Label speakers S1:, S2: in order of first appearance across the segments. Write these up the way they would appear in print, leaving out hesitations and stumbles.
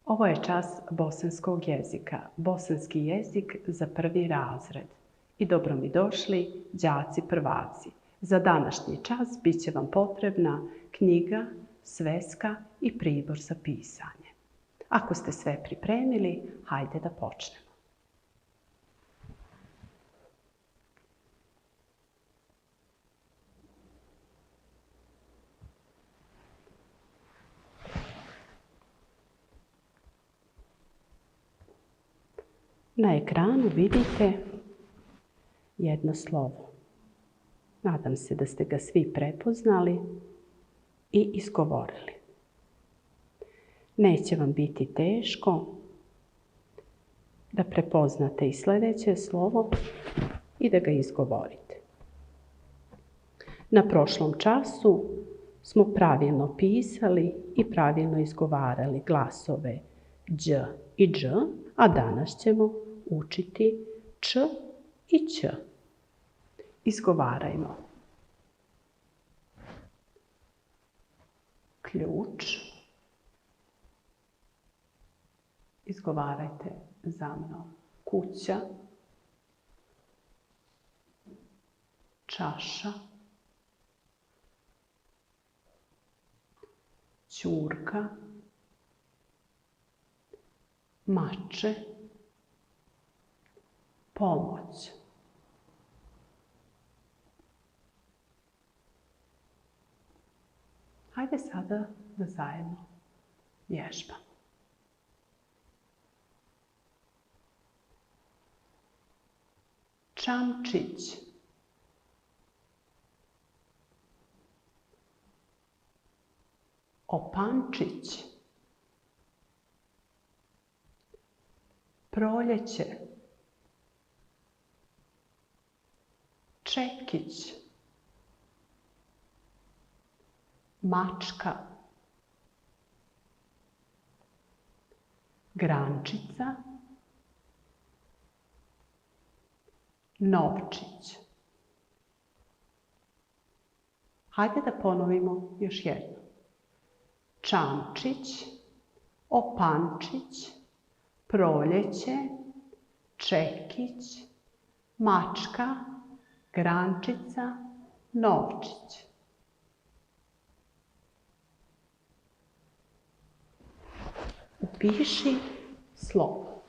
S1: Ovo je čas bosanskog jezika, bosanski jezik za prvi razred. I dobro mi došli, đaci prvaci. Za današnji čas bit će vam potrebna knjiga, sveska i pribor za pisanje. Ako ste sve pripremili, hajde da počnemo. Na ekranu vidite jedno slovo. Nadam se da ste ga svi prepoznali i izgovorili. Neće vam biti teško da prepoznate i sljedeće slovo i da ga izgovorite. Na prošlom času smo pravilno pisali i pravilno izgovarali glasove đ i dž, a danas ćemo učiti č i ć. Izgovarajmo. Ključ. Izgovarajte za mnom. Kuća. Čaša. Ćurka. Mače. Pomoć. Hajde sada da zajedno vježbamo. Čamčić. Opančić. Proljeće. Čekić. Mačka. Grančica. Novčić. Hajde da ponovimo još jedno. Čamčić, opančić, proljeće, čekić, mačka, grančica, novčić. Upiši slovo.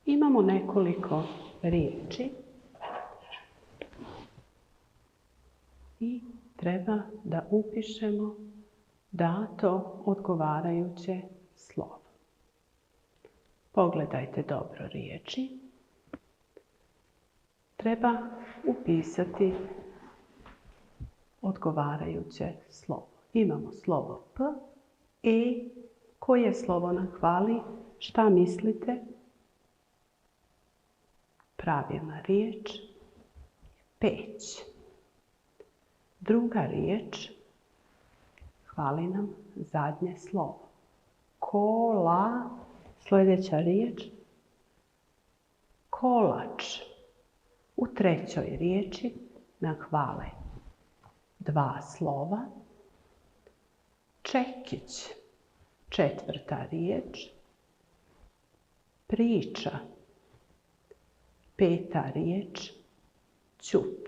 S1: Imamo nekoliko riječi i treba da upišemo dato odgovarajuće slovo. Pogledajte dobro riječi. Treba upisati odgovarajuće slovo. Imamo slovo P, E. Koje slovo nam hvali? Šta mislite? Pravilna riječ je peć. Druga riječ hvali nam zadnje slovo. Kola. Sljedeća riječ kolač. U trećoj riječi nam hvale dva slova. Čekić. Četvrta riječ priča. Peta riječ ćup.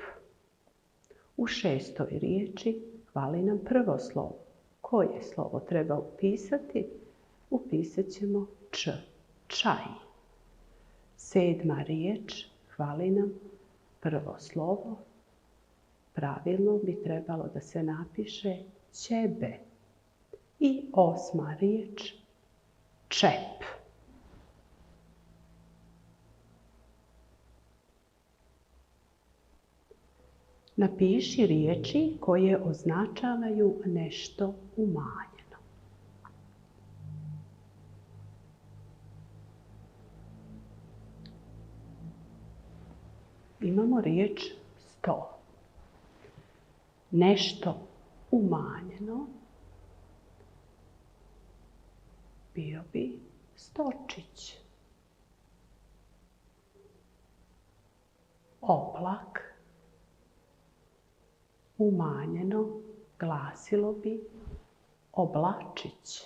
S1: U šestoj riječi hvali nam prvo slovo. Koje slovo treba upisati? Upisat ćemo č. Čaj. Sedma riječ hvali nam prvo slovo. Pravilno bi trebalo da se napiše ćebe. I osma riječ čep. Napiši riječi koje označavaju nešto umanjeno. Imamo riječ sto. Nešto umanjeno bio bi stočić. Oblak. Umanjeno glasilo bi oblačić.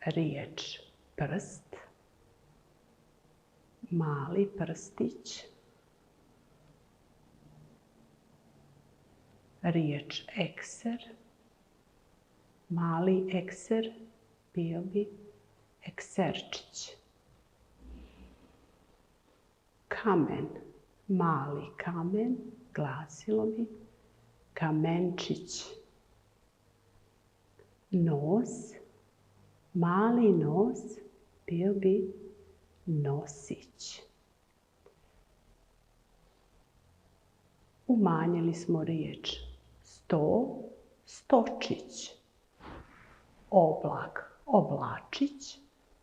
S1: Riječ prst. Mali prstić. Riječ ekser. Mali ekser bio bi ekserčić. Kamen. Mali kamen glasilo bi kamenčić. Nos. Mali nos bio bi nosić. Umanjili smo riječ sto, stočić. Oblak, oblačić.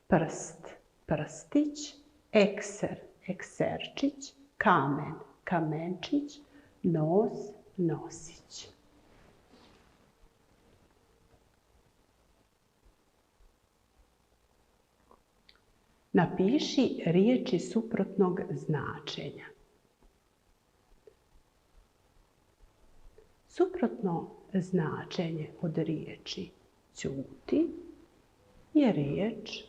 S1: Prst, prstić. Ekser, ekserčić. Kamen, kamenčić. Nos, nosić. Napiši riječi suprotnog značenja. Suprotno značenje od riječi ćuti je riječ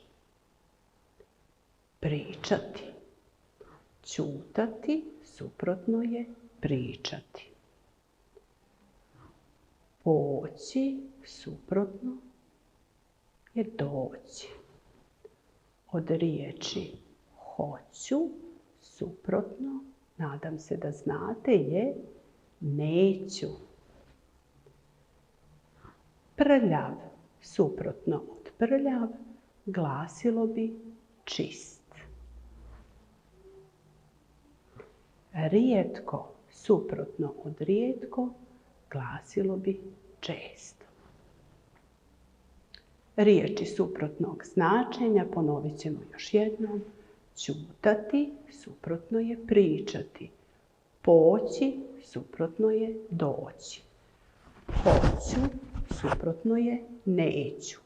S1: pričati. Ćutati suprotno je pričati. Poći suprotno je doći. Od riječi hoću suprotno, nadam se da znate, je neću. Prljav suprotno od prljav glasilo bi čist. Rijetko suprotno od rijetko glasilo bi često. Riječi suprotnog značenja ponovit ćemo još jednom. Ćutati suprotno je pričati. Poći suprotno je doći. Hoću suprotno je neću.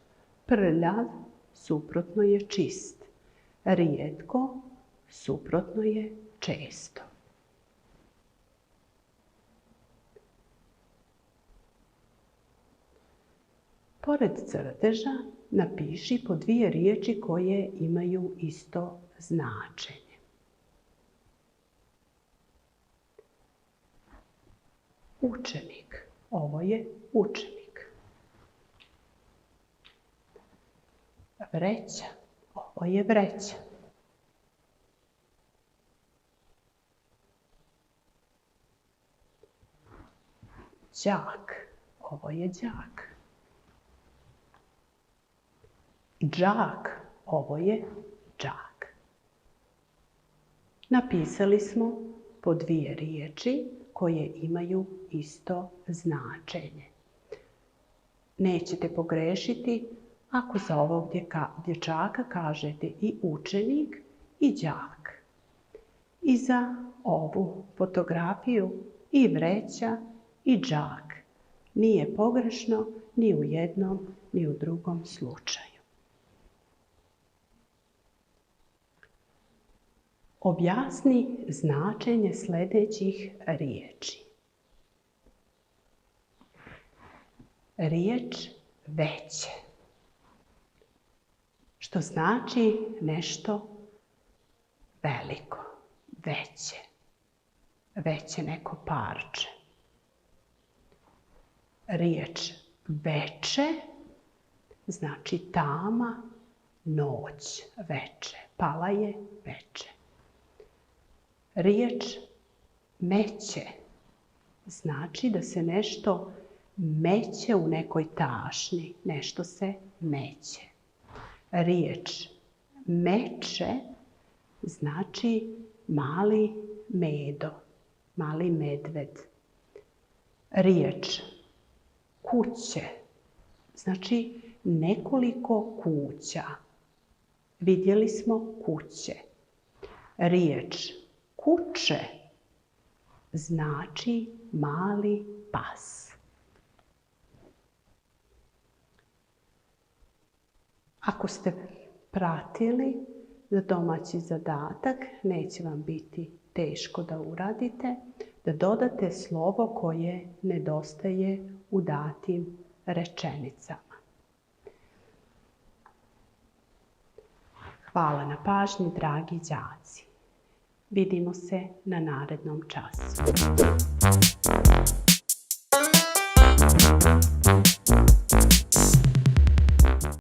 S1: Prljav suprotno je čist. Rijetko suprotno je često. Pored crteža napiši po dvije riječi koje imaju isto značenje. Učenik. Ovo je učenik. Vreća. Ovo je vreća. Đak. Ovo je đak. Džak. Ovo je džak. Napisali smo po dvije riječi koje imaju isto značenje. Nećete pogrešiti ako za ovog dječaka kažete i učenik i đak. I za ovu fotografiju i vreća i džak. Nije pogrešno ni u jednom ni u drugom slučaju. Objasni značenje sljedećih riječi. Riječ veće, što znači nešto veliko, veće, veće neko parče. Riječ veče znači tama, noć, veče, pala je veče. Riječ meće znači da se nešto meće u nekoj tašni, nešto se meće. Riječ meče znači mali medo, mali medved. Riječ kuće znači nekoliko kuća. Vidjeli smo kuće. Riječ kuće znači mali pas. Ako ste pratili Za domaći zadatak neće vam biti teško da uradite, da dodate slovo koje nedostaje u datim rečenicama. Hvala na pažnji, dragi đaci. Vidimo se na narednom času.